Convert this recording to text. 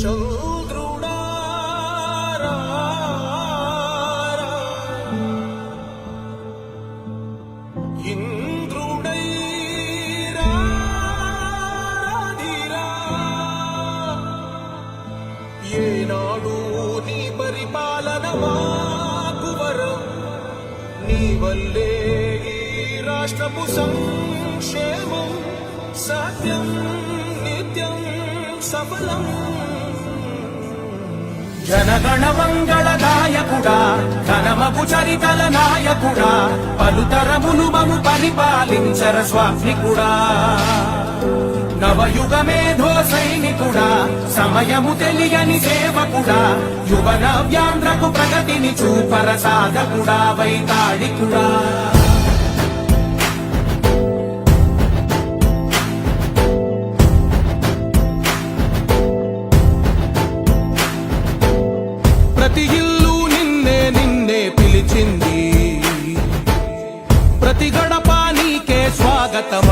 చంద్రుడా ఇంద్రుడై రాధిరా ఏనాడు నీ పరిపాలన మాకు వరం నీ వల్లే ఈ రాష్ట్రపు సంక్షేమం సత్యం నిత్యం సఫలం జనగణ మంగళ గాయకుడా ఘనమపు చరితల నాయకుడా పలుతరములు మము పరిపాలించర స్వామికుడా నవయుగ మేధో సైనికుడా సమయము తెలియని సేవకుడా యువ నవ్యాంధ్రకు ప్రగతిని చూపర సాధకుడా వైతాళికుడా ప్రతి ఇల్లు నిన్నే నిన్నే పిలిచింది ప్రతి గడప నీకే స్వాగతం